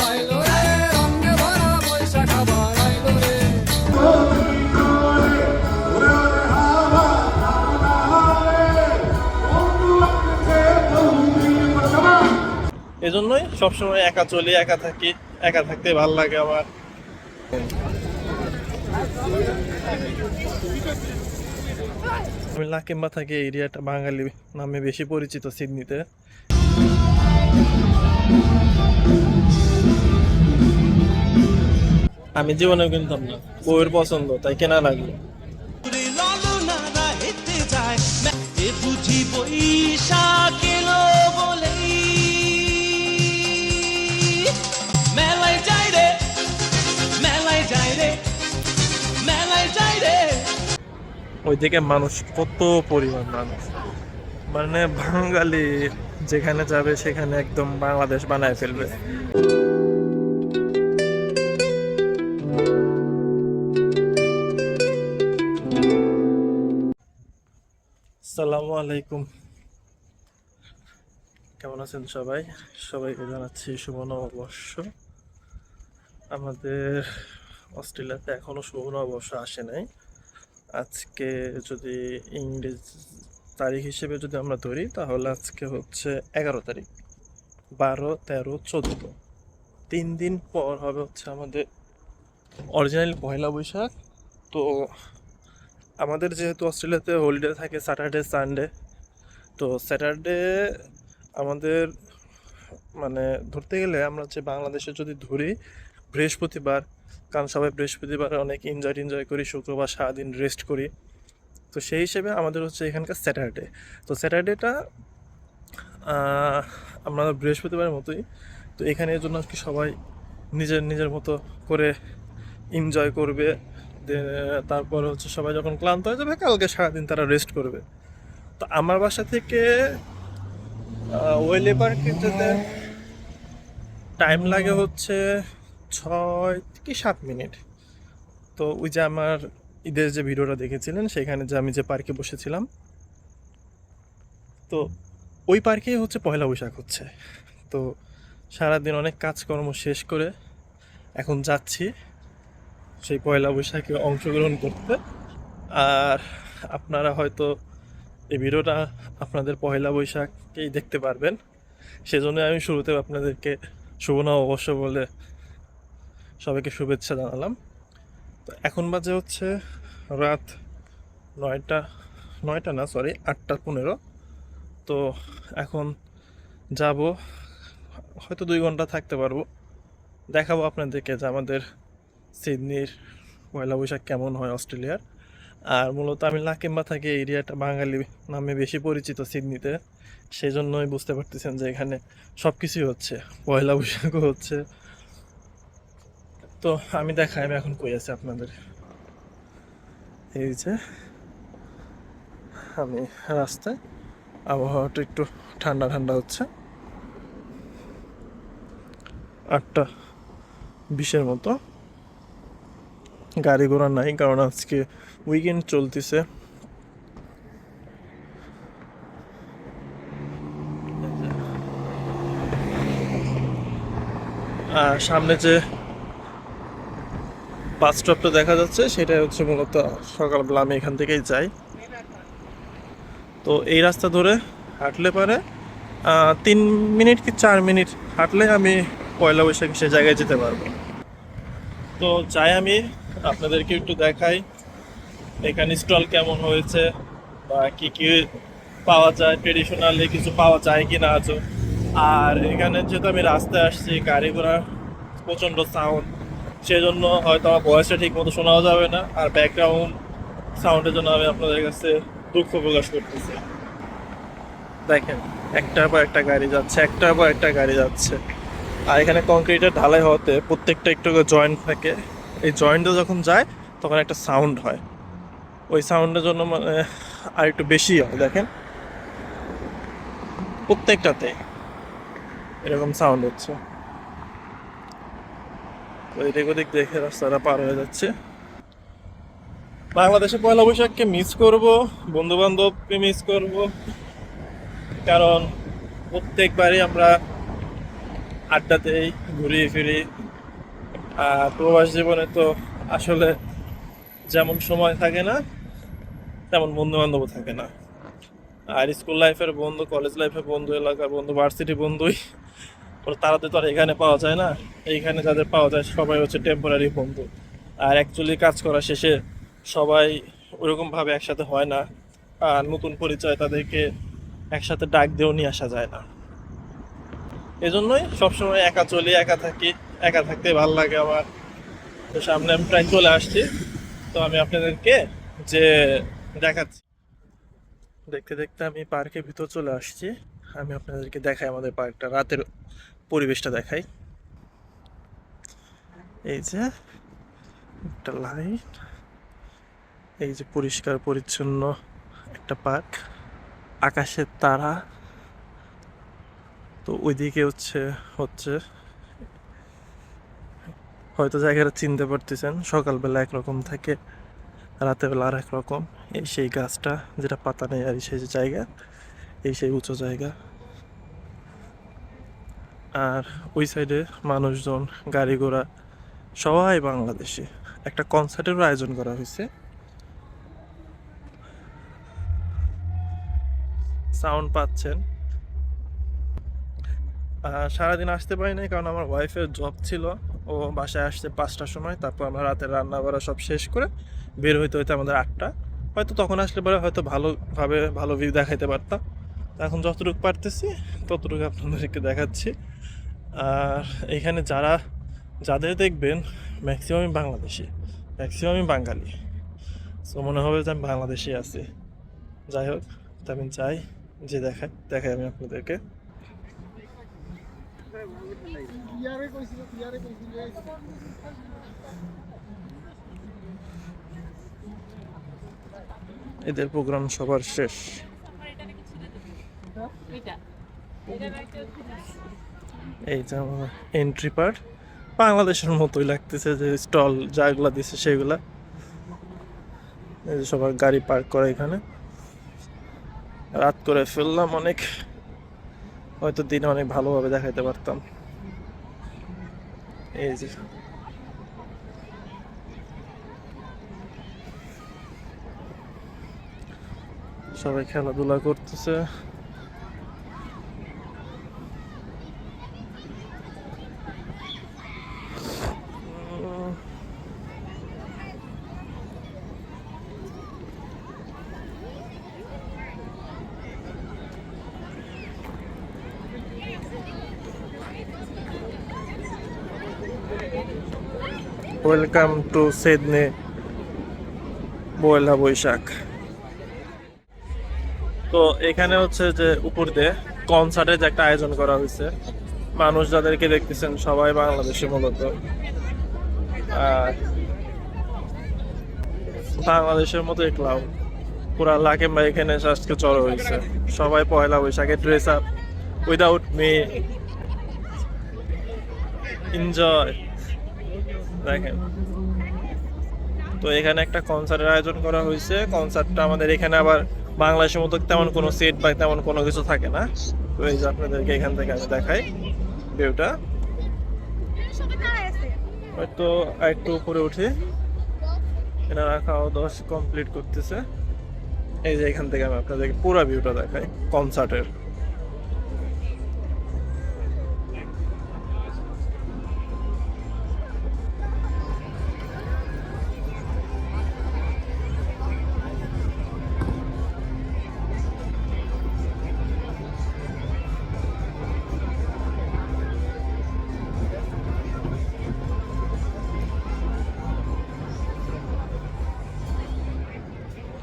আইলো রে, রঙে ভরা বৈশাখ আবার আইলো রে। এজন্যই সবসময় একা চলি, একা থাকি, একা থাকতে ভালো লাগে আমার। আমি লাকিম্বা থাকি, এরিয়াটা বাঙালি নামে বেশি পরিচিত সিডনিতে। আমি জীবনেও কিনতাম না, বউয়ের পছন্দ তাই কেনা লাগলো। ওইদিকে মানুষ কত পরিমাণ মানুষ, মানে বাঙালি যেখানে যাবে সেখানে একদম বাংলাদেশ বানায় ফেলবে। আসসালামু আলাইকুম, কেমন আছেন সবাই? সবাইকে জানাচ্ছি শুভ নববর্ষ। আমাদের অস্ট্রেলিয়াতে এখনো শুভ নববর্ষ আসে নাই। আজকে যদি ইংরেজ তারিখ হিসেবে যদি আমরা ধরি তাহলে আজকে হচ্ছে 11 তারিখ, 12, 13, 14, 3 দিন পর হবে হচ্ছে আমাদের অরিজিনাল পয়লা বৈশাখ। তো আমাদের যেহেতু অস্ট্রেলিয়াতে হলিডে থাকে স্যাটারডে সানডে, তো স্যাটারডে আমাদের মানে ধরতে গেলে আমরা যে বাংলাদেশে যদি ধরি বৃহস্পতিবার, কারণ সবাই বৃহস্পতিবার অনেক এনজয় করি, শুক্রবার সারাদিন রেস্ট করি, তো সেই হিসেবে আমাদের হচ্ছে এখানকার স্যাটারডে। তো স্যাটারডেটা আমরা বৃহস্পতিবারের মতোই, তো এখানে এর জন্য আর কি সবাই নিজের মতো করে এনজয় করবে। তারপর হচ্ছে সবাই যখন ক্লান্ত হয়ে যাবে কালকে সারাদিন তারা রেস্ট করবে। তো আমার বাসা থেকে ওয়েলি পার্কে যেতে টাইম লাগে হচ্ছে 6 থেকে 7 মিনিট। তো ওই যে আমার ঈদের যে ভিডিওটা দেখেছিলেন সেখানে যে আমি যে পার্কে বসেছিলাম, তো ওই পার্কেই হচ্ছে পয়লা বৈশাখ হচ্ছে। তো সারাদিন অনেক কাজকর্ম শেষ করে এখন যাচ্ছি সেই পয়লা বৈশাখে অংশগ্রহণ করতে। আর আপনারা হয়তো এই ভিডিওটা আপনাদের পয়লা বৈশাখকেই দেখতে পারবেন, সেজন্য আমি শুরুতে আপনাদেরকে শুভ নববর্ষ বলে সবাইকে শুভেচ্ছা জানালাম। তো এখন বাজে হচ্ছে রাত 9টা না, সরি 8টা 15। তো এখন যাব, হয়তো 2 ঘন্টা থাকতে পারবো, দেখাবো আপনাদেরকে যে আমাদের সিডনির পয়লা বৈশাখ কেমন হয় অস্ট্রেলিয়ার। আর মূলত আমি লাকিম্বা থাকি, এরিয়াটা বাঙালি নামে বেশি পরিচিত সিডনিতে, সেই জন্যই বুঝতে পারতেছেন যে এখানে সব কিছুই হচ্ছে, পয়লা বৈশাখও হচ্ছে। তো আমি দেখাই আমি এখন কই আছি আপনাদের। এই যে আমি রাস্তায়, আবহাওয়াটা একটু ঠান্ডা হচ্ছে, 8টা 20-এর মতো। গাড়ি ঘোড়া নাই কারণ আজকে উইকেন্ড চলতেছে। আর সামনে যে বাস স্টপটা দেখা যাচ্ছে সেটাই হচ্ছে মূলত সকালবেলা আমি এখান থেকেই যাই। তো এই রাস্তা ধরে হাঁটলে পারে 3 মিনিট কি 4 মিনিট হাঁটলে আমি পয়লা বৈশাখ সে জায়গায় যেতে পারবো। তো যাই আমি আপনাদেরকে একটু দেখাই এখানে স্টল কেমন হয়েছে বা কি কি পাওয়া যায়, ট্রেডিশনালি কিছু পাওয়া যায় কি না আজও। আর এখানে যেহেতু আমি রাস্তায় আসছি, গাড়ি ঘোড়ার প্রচণ্ড সাউন্ড, সেজন্য হয়তো আমার ভয়েসটা ঠিক মতো শোনাও যাবে না, আর ব্যাকগ্রাউন্ড সাউন্ডের জন্য আমি আপনাদের কাছে দুঃখ প্রকাশ করতেছি। দেখেন একটার পর একটা গাড়ি যাচ্ছে, একটার পর একটা গাড়ি যাচ্ছে। আর এখানে কংক্রিটের ঢালাই হওয়াতে প্রত্যেকটা একটু জয়েন্ট থাকে, এই জয়েন্টে যখন যায় তখন একটা সাউন্ড হয়, ওই সাউন্ডের জন্য মানে আর একটু বেশি হয়। দেখেন প্রত্যেকটাতে এরকম সাউন্ড হচ্ছে। তো এদিক ওদিক দেখে রাস্তাটা পার হয়ে যাচ্ছে। বাংলাদেশে পয়লা বৈশাখকে মিস করব, বন্ধু বান্ধবকে মিস করব, কারণ প্রত্যেকবারই আমরা আড্ডা দেই, ঘুরি ফিরি। আর প্রবাস জীবনে তো আসলে যেমন সময় থাকে না, তেমন বন্ধু বান্ধবও থাকে না। আর স্কুল লাইফের বন্ধু, কলেজ লাইফের বন্ধু, এলাকার বন্ধু, ভার্সিটি বন্ধুই ওরা তাড়াতাড়ি তো আর এখানে পাওয়া যায় না। এইখানে যাদের পাওয়া যায় সবাই হচ্ছে টেম্পোরারি বন্ধু। আর অ্যাকচুয়ালি কাজ করা শেষে সবাই ওরকম ভাবে একসাথে হয় না। আর নতুন পরিচয় তাদেরকে একসাথে ডাক দিয়েও নিয়ে আসা যায় না। এজন্যই সবসময় একা চলি, একা থাকি। একা থাকতে ভালো লাগে আমার। তো সামনে আমি প্রায় চলে আসছি। তো আমি আপনাদেরকে যে দেখাচ্ছি, দেখতে দেখতে আমি পার্কের ভিতর চলে আসছি। আমি আপনাদেরকে দেখাই আমাদের পার্কটা, রাতের পরিবেশটা দেখাই। এই যে একটা লাইট, এই যে পরিষ্কার পরিচ্ছন্ন একটা পার্ক, আকাশের তারা। তো ওইদিকে হচ্ছে হচ্ছে হয়তো জায়গাটা চিনতে পারতেছেন, সকালবেলা একরকম থাকে, রাতের বেলা আর একরকম। এই সেই গাছটা যেটা পাতা নেই, আর সেই যে জায়গা, এই সেই উঁচু জায়গা। আর ওই সাইডে মানুষজন, গাড়ি ঘোড়া, সবাই বাংলাদেশি। একটা কনসার্টেরও আয়োজন করা হয়েছে। সাউন্ড পাচ্ছেন। সারাদিন আসতে পারি নাই কারণ আমার ওয়াইফের জব ছিল। ও বাসায় আসছে 5টার সময়, তারপর আমরা রাতের রান্না বাড়া সব শেষ করে বের হইতে হইতে আমাদের 8টা। হয়তো তখন আসলে পরে হয়তো ভালোভাবে ভালো ভিউ দেখাইতে পারতাম। এখন যতটুকু পারতেছি ততটুকু আপনাদেরকে দেখাচ্ছি। আর এখানে যাদের দেখবেন ম্যাক্সিমামই বাংলাদেশি, ম্যাক্সিমামই বাঙালি। সো মনে হবে যে আমি বাংলাদেশে আছি। যাই হোক, তা আমি চাই যে দেখাই আমি আপনাদেরকে। এদের প্রোগ্রাম সবার শেষ। এই যে আমার এন্ট্রি পার্ট, বাংলাদেশের মতোই লাগতেছে, যে স্টল যাগুলা দিছে সেগুলা। এই যে সবার গাড়ি পার্ক করা এখানে। রাত করে ফেললাম অনেক, হয়তো দিনে অনেক ভালোভাবে দেখাইতে পারতাম। এই যে সবাই খেলাধুলা করতেছে। ওয়েলকাম টু সিডনি পয়লা বৈশাখ। তো এখানে হচ্ছে যে উপর দিয়ে কনসার্টের যে একটা আয়োজন করা হয়েছে। মানুষ যাদেরকে দেখতেছেন সবাই বাংলাদেশি মূলত। আর বাংলাদেশের মতো ক্লাব পুরা লাকেম্বা এখানে এসে আজকে জড়ো হয়েছে। সবাই পয়লা বৈশাখে dress up without me, enjoy. দেখেন, তো এখানে একটা কনসার্টের আয়োজন করা হয়েছে। কনসার্টটা আমাদের এখানে আবার বাংলাদেশের মতো তেমন কোনো সেট বা তেমন কোনো কিছু থাকে না। তো এই যে আপনাদেরকে এখান থেকে আমি দেখাই ভিউটা। হয়তো একটু উপরে উঠি, এনারা খাওয়া দাওয়া কমপ্লিট করতেছে। এই যে এখান থেকে আমি আপনাদেরকে পুরো ভিউটা দেখাই কনসার্টের।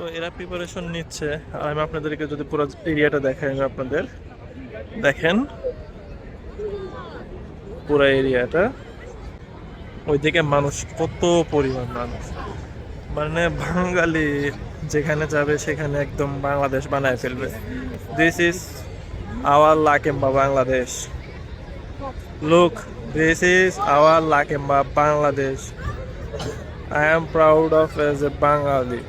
তো এরা প্রিপারেশন নিচ্ছে, আর আমি আপনাদেরকে যদি পুরো এরিয়াটা দেখাই, আমি আপনাদের দেখেন পুরো এরিয়াটা। ওইদিকে মানুষ, কত পরিমাণ মানুষ, মানে বাঙালি যেখানে যাবে সেখানে একদম বাংলাদেশ বানায় ফেলবে। This is our Lakemba Bangladesh. Look, this is our Lakemba Bangladesh. I am proud of as a Bengali.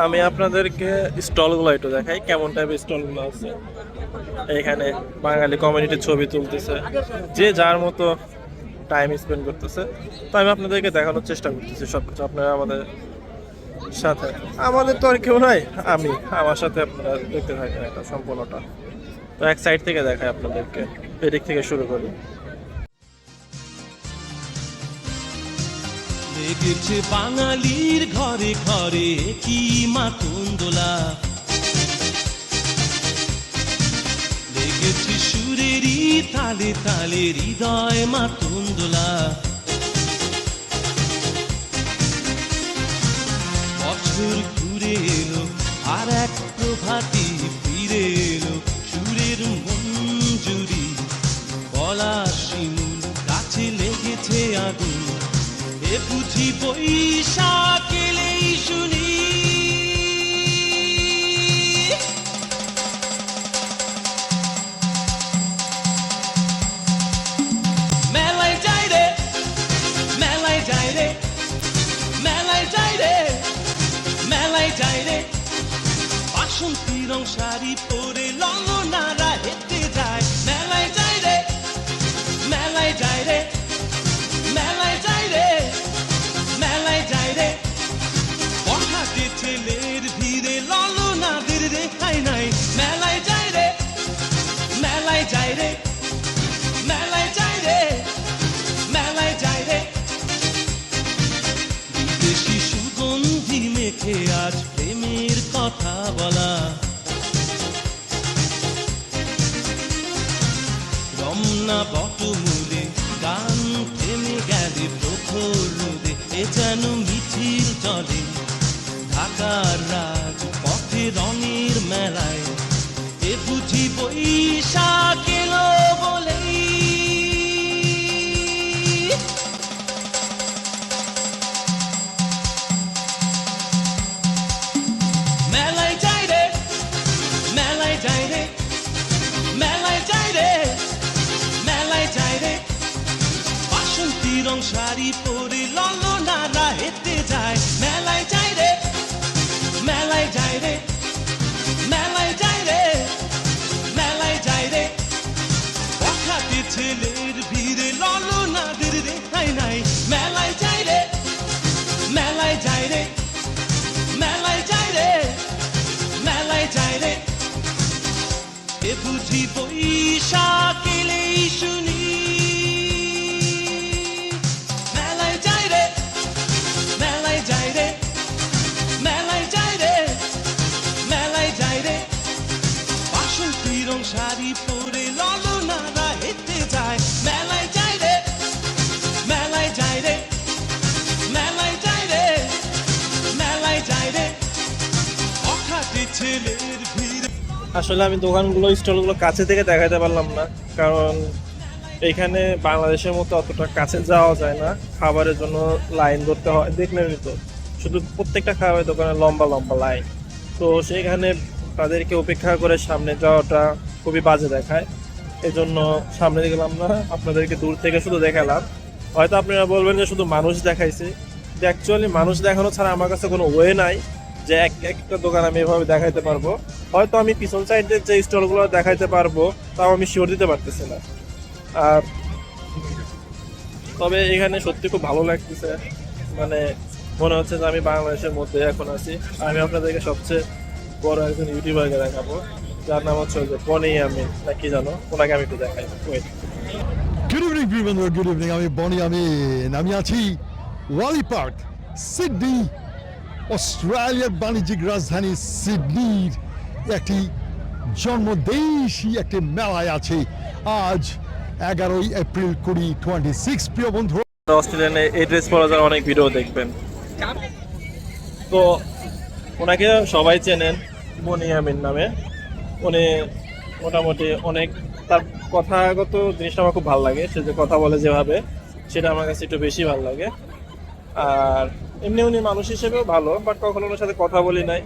আমি আপনাদেরকে স্টলগুলো একটু দেখাই কেমন টাইপের স্টলগুলো আছে। এখানে বাঙালি কমিউনিটির ছবি তুলতেছে, যে যার মতো টাইম স্পেন্ড করতেছে। তো আমি আপনাদেরকে দেখানোর চেষ্টা করতেছি সবকিছু, আপনারা আমাদের সাথে। আমাদের তো আর কেউ নাই, আমি আমার সাথে আপনারা দেখতে থাকেন এটা সম্পূর্ণটা। তো এক সাইড থেকে দেখাই আপনাদেরকে, এদিক থেকে শুরু করি। লেগেছে বাঙালির ঘরে ঘরে কি মাতন দোলা, লেগেছে সুরেরই তালে তালে হৃদয় মাতন দোলা। বছর ঘুরে এলো আর এক প্রভাতী ফিরে এলো, সুরের মঞ্জুরি গলা শিমুল গাছে লেগেছে আগুন, এ বুঝি বৈশাখ এলেই শুনি। মেলায় যাই রে, মেলায় যাই রে, মেলায় যাই রে, মেলায় যাই রে, বাসন্তী রং শাড়ি পরে ললনারা হেঁটে যায়। মেলায় যাই রে, মেলায় যাই রে, মেলায় যাই রে, মেলায় যাই রে, বখাটে ছেলের ভিড়ে ললনাদের রেখাই নাই। মেলায় যাই রে, মেলায় যাই রে, মেলায় যাই রে, মেলায় যাই রে, বিদেশি সুগন্ধি মেখে আজ প্রেমের কথা বলা। রমনা বটমূলে গান থেমে গেলে প্রখর রোদে, এ যেন মিছিল চলে ঢাকার রাজ পথে রঙের মেলায়, এ বুঝি বৈশাখ এলো বলেই। মেলায় যাই রে, মেলায় যাই রে, মেলায় যাই রে, মেলায় যাই রে, বাসন্তী রং শাড়ি পরে ললনারা হেঁটে যায়। মেলায় যাই রে, মেলায় যাই রে, মেলায় যাই রে, মেলায় যাই রে, বখাটে ছেলের ভিড়ে ললনাদের রেখাই নাই। মেলায় যাই রে, মেলায় যাই রে, মেলায় যাই রে, মেলায় যাই রে, এ বুঝি বৈশাখ এলেই শুনি। মেলায় যাই রে, মেলায় যাই রে, মেলায় যাই রে, মেলায় যাই রে, বাসন্তী রং শাড়ি পরে ললনারা হেঁটে যায়। মেলায় যাই রে, মেলায় যাই রে, মেলায় যাই রে, মেলায় যাই রে, বখাটে ছেলের ভিড়। আসলে আমি দোকানগুলো স্টলগুলো কাছে থেকে দেখাতে পারলাম না, কারণ এইখানে বাংলাদেশের মতো অতটা কাছে যাওয়া যায় না, খাবারের জন্য লাইন ধরতে হয়। দেখলেনই তো, শুধু প্রত্যেকটা খাবারের দোকানে লম্বা লম্বা লাইন। তো সেইখানে তাদেরকে উপেক্ষা করে সামনে যাওয়াটা খুবই বাজে দেখায়, এই জন্য সামনে গেলাম না, আপনাদেরকে দূর থেকে শুধু দেখালাম। হয়তো আপনারা বলবেন যে শুধু মানুষ দেখাইছে, কিন্তু অ্যাকচুয়ালি মানুষ দেখানো ছাড়া আমার কাছে কোনো ওয়ে নাই যে একটা দোকান আমি এভাবে দেখাইতে পারবো। হয়তো আমি পিছন সাইডের যে স্টলগুলো দেখাইতে পারবো, তাও আমি শিওর দিতে পারতেছি না। আর তবে এখানে সত্যি খুব ভালো লাগতেছে, মানে মনে হচ্ছে যে আমি বাংলাদেশের মধ্যে এখন আছি। আমি আপনাদেরকে সবচেয়ে বড় একজন ইউটিউবারকে দেখাবো, যার নাম হচ্ছে যে বনি আমিন, না কি জানো, ওনাকে আমি একটু দেখাই। ওয়েট। গুড ইভিনিং প্রিয় বন্ধুরা, গুড ইভিনিং। আমি বনি আমিন, আমি আছি ওয়ালি পার্ক, সিডনি, অস্ট্রেলিয়ার বাণিজ্যিক রাজধানী সিডনির একটি জন্মদেশী একটি মেলায় আছে। আজ 11 এপ্রিল 2026। প্রিয় বন্ধু, অস্ট্রেলিয়ানে এই ড্রেস পরা যারা অনেক ভিডিও দেখবেন, তো ওনাকে সবাই চেনেন বনি আমিন নামে। উনি মোটামুটি অনেক, তার কথাগত জিনিসটা আমার খুব ভালো লাগে, সে যে কথা বলে যেভাবে, সেটা আমার কাছে একটু বেশি ভালো লাগে। আর এমনি উনি মানুষ হিসেবেও ভালো, বাট কখনো ওনার সাথে কথা বলি নাই,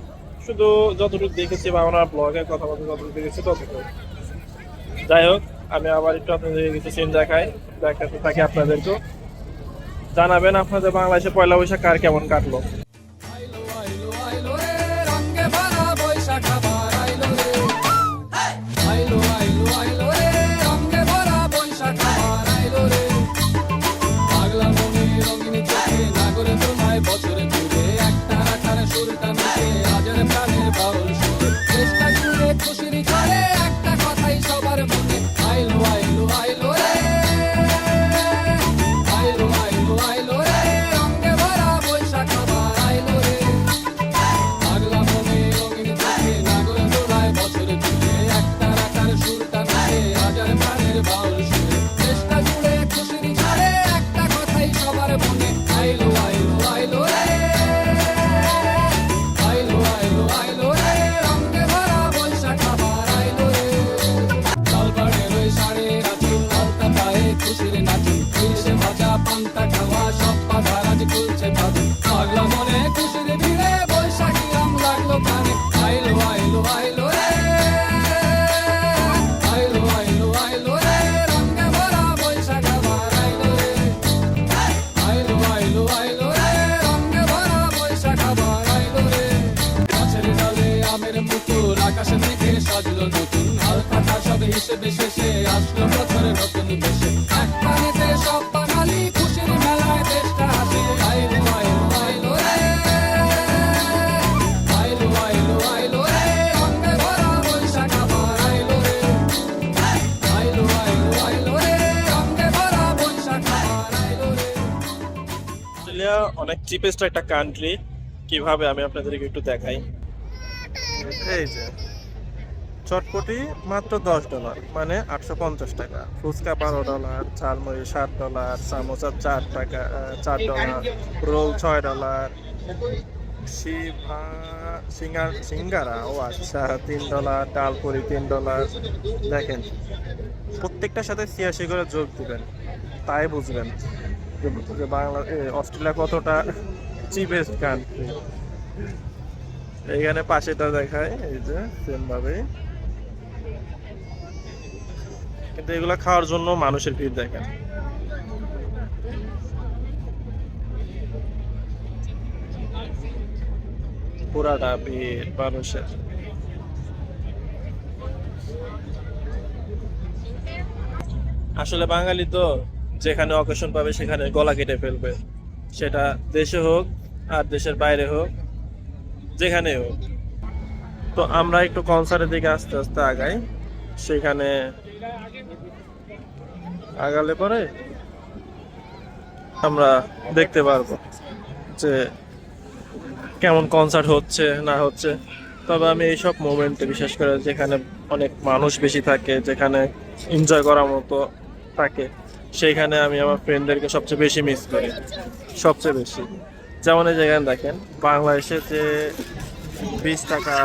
শুধু যতটুকু দেখেছি বা ওনার ব্লগে কথা বলতে যতটুকু দেখেছি ততটুকু। যাই হোক, আমি আবার একটু আপনাদের কিছু সিন দেখাতে থাকি, আপনাদেরকেও জানাবেন আপনাদের বাংলাদেশে পয়লা বৈশাখ কার কেমন কাটলো। আইলো আইলো আইলো রে সুরটা নাচে হাজার প্রাণের বাউল সুরে দেশটা জুড়ে খুশির ঝড়ে একটা কথাই সবার মনে আইলো আইলো আইলো রে আইলো আইলো আইলো রে রঙে ভরা বৈশাখ আবার আইলো রে পাগলা মনে রঙিন চোখে নাগর দোলায় বছর জুড়ে একটা রাখার সুরটা নাচে হাজার প্রাণের বাউল সুরে দেশটা জুড়ে খুশির ঝড়ে একটা কথাই সবার মনে আইলো আইলো আইলো রে আইলো আইলো আইলো রে রঙে ভরা বৈশাখ আবার আইলো রে লাল পাড়ের ওই শাড়ির আঁচল আলতা পায়ে খুশির নাচুন ইলিশে ভাজা পান্তা খাওয়া সব বাধা রাজ খুলছে ভাদু পাগলা মনে খুশির ভিড়ে বৈশাখী রং লাগলো কানে আইলো আইলো আইলো রে আইলো আইলো আইলো রে রঙে ভরা বৈশাখ আবার আইলো রে আইলো আইলো আইলো রে রঙে ভরা বৈশাখ আবার আইলো রে গাছের ডালে আমের মুকুল আকাশে মেঘে সাজলো নতুন হাল কাটা সব হিসেবে শেষে আসলো বছরের নতুন বেশে এক পানিতে সব বাঙালি খুশির মেলায় দেশটা হাসে আইলো আইলো আইলো রে আইলো আইলো আইলো রে রঙে ভরা বৈশাখ আবার আইলো রে আইলো আইলো আইলো রে রঙে ভরা বৈশাখ আবার আইলো রে অস্ট্রেলিয়া অনেক চিপেস্ট একটা কান্ট্রি, কিভাবে আমি আপনাদেরকে একটু দেখাই। এই যে চটপটি মাত্র $10 মানে 850 টাকা, ফুচকা $12, ঝালমুড়ি $7, সামোসা $4, রোল $6, সিঙ্গারা ও আচ্ছা $3, ডালপুরি $3। দেখেন প্রত্যেকটার সাথে 86 করে যোগ দিবেন, তাই বুঝবেন যে অস্ট্রেলিয়া কতটা চিপেস্ট কান্ট্রি। এইখানে পাশেটা দেখায় এই যে সেম ভাবে, কিন্তু এগুলো খাওয়ার জন্য মানুষের ভিড় দেখেন। পুরাটা ভিড় মানুষের। আসলে বাঙালি তো যেখানে অকেশন পাবে সেখানে গলা কেটে ফেলবে, সেটা দেশে হোক আর দেশের বাইরে হোক, যেখানে হোক। তো আমরা একটু কনসার্টের দিকে আস্তে আস্তে আগাই, সেখানে আগালে পরে আমরা দেখতে পারবো যে কেমন কনসার্ট হচ্ছে না হচ্ছে। তবে আমি এইসব মোমেন্টে বিশেষ করে যেখানে অনেক মানুষ বেশি থাকে, যেখানে এনজয় করার মতো থাকে, সেইখানে আমি আমার ফ্রেন্ডদেরকে সবচেয়ে বেশি মিস করি, সবচেয়ে বেশি। যেমন এই যেখানে দেখেন বাংলাদেশে যে 20 টাকা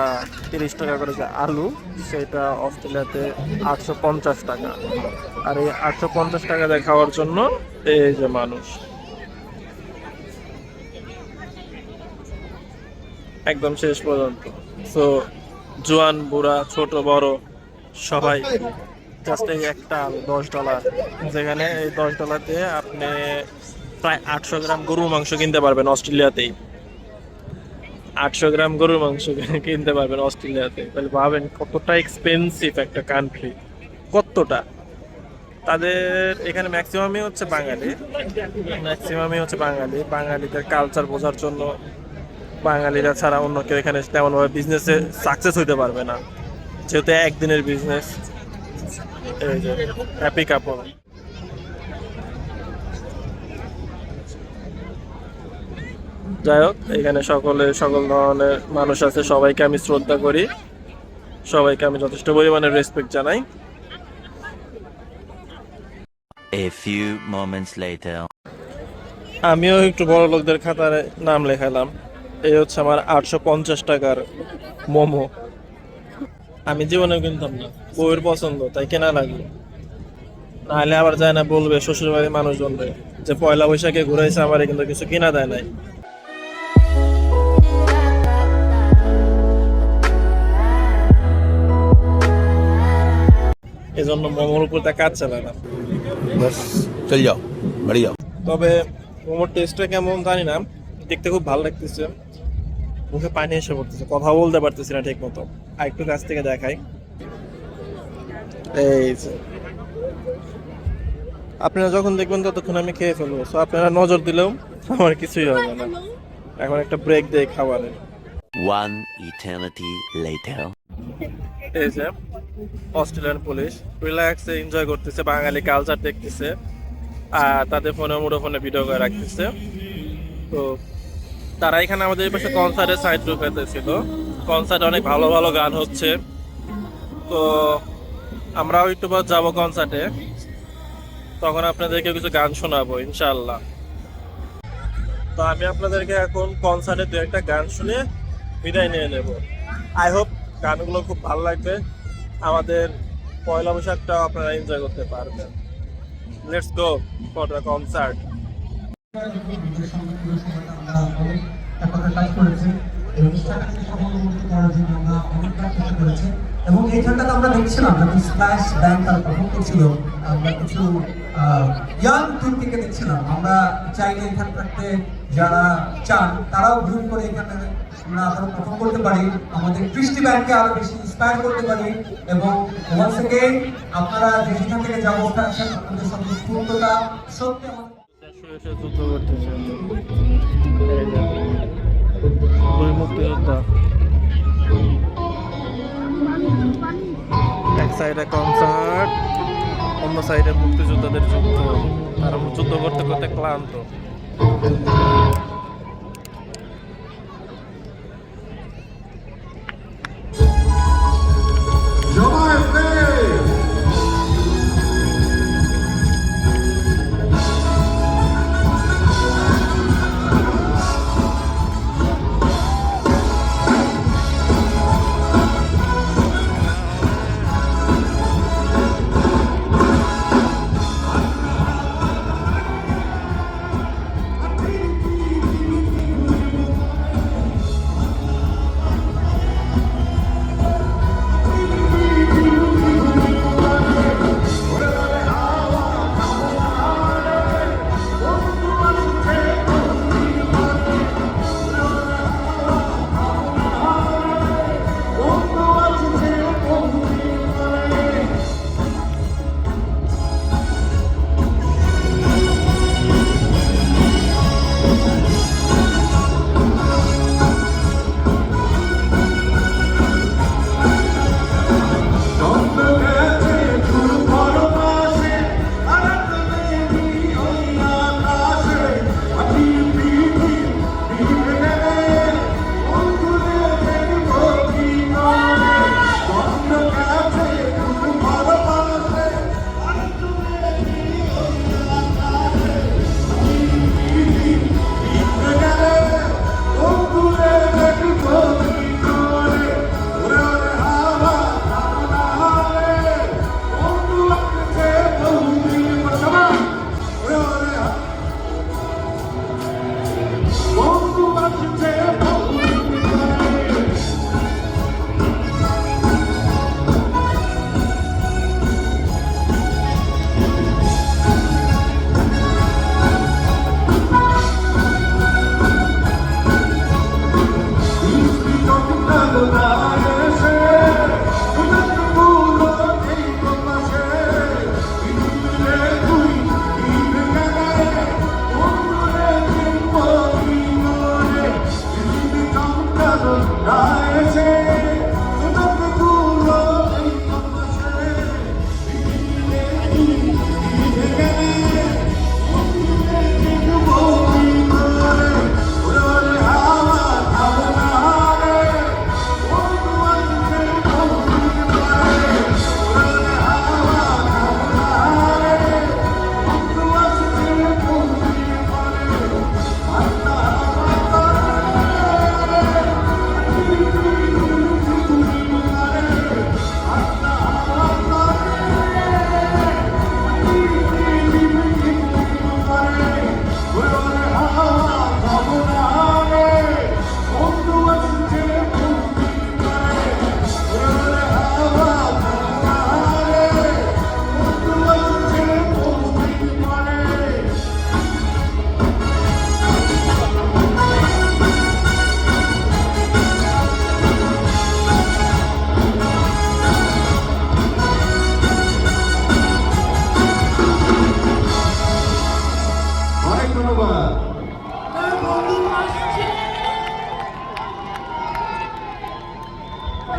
30 টাকা করে যে আলু, সেটা অস্ট্রেলিয়াতে 850 টাকা। আর এই 850 টাকা দিয়ে খাওয়ার জন্য এই যে মানুষ একদম শেষ পর্যন্ত। তো জোয়ান বুড়া ছোট বড় সবাই জাস্ট এই একটা $10, যেখানে এই $10 দিয়ে আপনি প্রায় 800 গ্রাম গরুর মাংস কিনতে পারবেন অস্ট্রেলিয়াতেই। 800 গ্রাম গরুর মাংস কিনতে পারবেন অস্ট্রেলিয়াতে। তাহলে ভাবেন কতটা এক্সপেন্সিভ একটা কান্ট্রি, কতটা। তাদের এখানে ম্যাক্সিমামই হচ্ছে বাঙালি। বাঙালিদের কালচার বোঝার জন্য বাঙালিরা ছাড়া অন্য কেউ এখানে তেমনভাবে বিজনেসে সাকসেস হইতে পারবে না, যেহেতু একদিনের বিজনেস। এই যে হ্যাপি কাপল। যাই হোক, এখানে সকল ধরনের মানুষ আছে, সবাইকে আমি শ্রদ্ধা করি, সবাইকে আমি যথেষ্ট পরিমাণে রেসপেক্ট জানাই। A few moments later. আমিও একটু বড় লোকদের খাতায় নাম লেখালাম। এই হচ্ছে আমার 850 টাকার মোমো। আমি জীবনেও কিনতাম না, বউয়ের পছন্দ তাই কেনা লাগলো। নাহলে আবার যায় না বলবে শ্বশুরবাড়ির মানুষজনরে যে পয়লা বৈশাখে ঘুরাইছে, আমার কিন্তু কিছু কিনা দেয় নাই। এজন্য মোমোর উপর তা কাজ চালায় না। চল যাও বাড়ি যাও। তবে মোমোর টেস্টটা কেমন জানি না, দেখতে খুব ভালো লাগতেছে, মুখে পানি এসে পড়তেছে, কথা বলতে পারতেছি না ঠিক মতো। আর একটু কাছ থেকে দেখাই, এই যে আপনারা যখন দেখবেন ততক্ষণ আমি খেয়ে ফেলবো। সো আপনারা নজর দিলেও আমার কিছুই হবে না। এখন একটা ব্রেক দেই খাবারের। One eternity later. এই যে অস্ট্রেলিয়ান পুলিশ রিল্যাক্সে এনজয় করতেছে, বাঙালি কালচার দেখতেছে, আর তাদের ফোনে মুঠোফোনে ভিডিও করে রাখতেছে। তো তারা এখানে আমাদের এই পাশে কনসার্টের সাইড ঢুকাতেছিল, কনসার্টে অনেক ভালো ভালো গান হচ্ছে। তো আমরাও একটু পর যাবো কনসার্টে, তখন আপনাদেরকে কিছু গান শোনাবো ইনশাআল্লাহ। তো আমি আপনাদেরকে এখন কনসার্টে দু একটা গান শুনে বিদায় নিয়ে নেব। আই হোপ গানগুলো খুব ভালো লাগবে, আমাদের পয়লা বৈশাখটাও আপনারা এনজয় করতে পারবেন। Let's go for the concert. এবং এইখানটাতে আমরা দেখছিলাম যখন স্প্ল্যাশ ব্যান্ড তারা পারফর্ম করছিল, আমরা কিছু ইয়াং টিম থেকে দেখছিলাম। আমরা চাইলে এখানটাতে যারা চান তারাও গ্রুপ করে এখানে আমরা আরো পারফর্ম করতে পারি, আমাদের কৃষ্টি ব্যান্ডকে আরো বেশি ইন্সপায়ার করতে পারি। এবং ওয়ান্স এগেইন আপনারা যেখান থেকে যা অবস্থা আছেন আপনাদের স্বতঃস্ফূর্ততা সত্যি আমাদের যুদ্ধ করতেছে দুই মুক্তিযোদ্ধা, এক সাইডে কনসার্ট, অন্য সাইডে মুক্তিযোদ্ধাদের যুদ্ধ। তারা যুদ্ধ করতে করতে ক্লান্ত।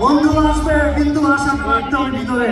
বন্ধু আসবে কিন্তু আশাকে রাখতে হবে ভিতরে।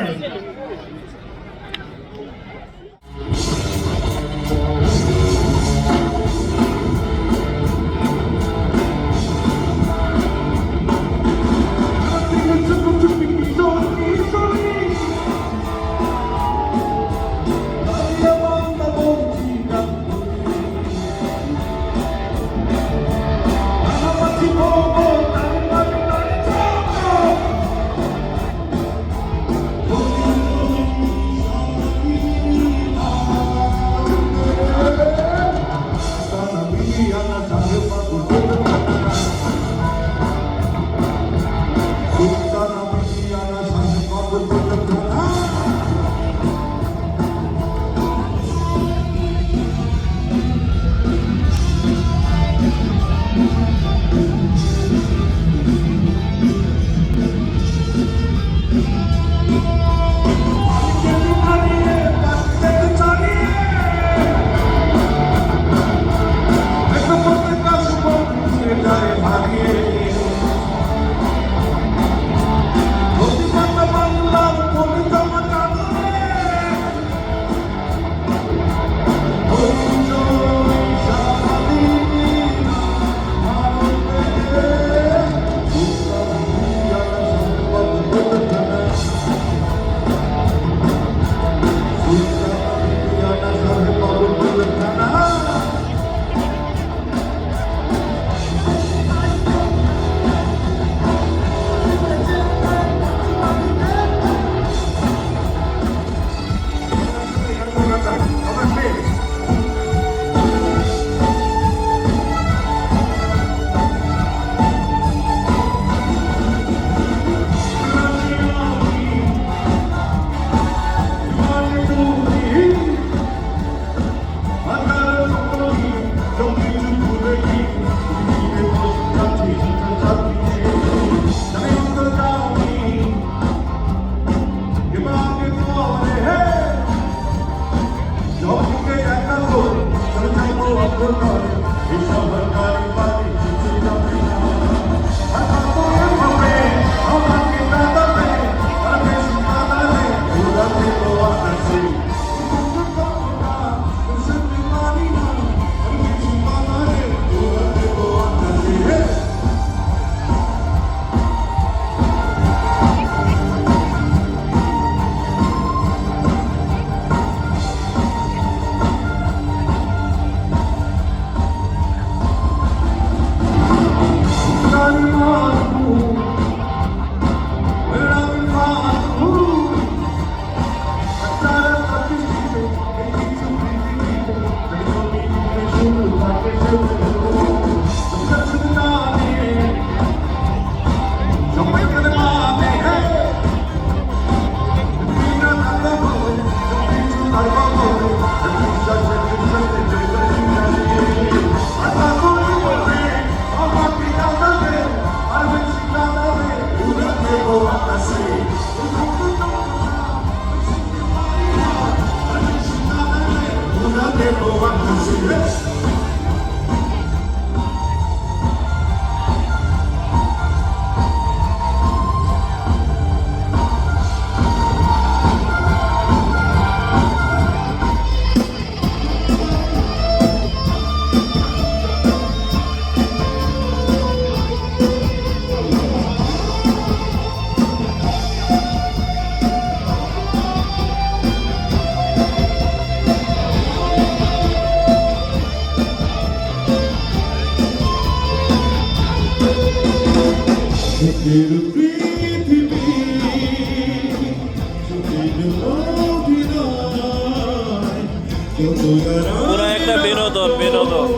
পুরো একটা বিনোদন বিনোদন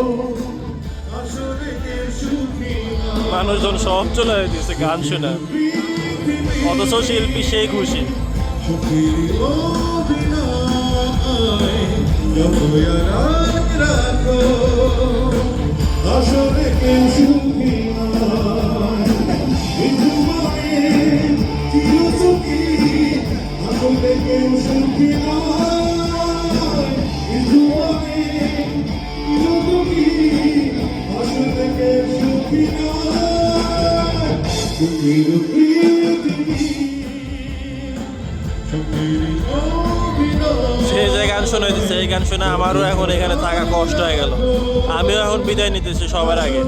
মানুষজন সব চলে দিচ্ছে গান শুনে, অথচ শিল্পী সেই খুশি। You're শোনাই দিচ্ছে, এই গান শুনে আমারও এখন এখানে থাকা কষ্ট হয়ে গেল। আমিও এখন বিদায় নিতেছি সবার আগে।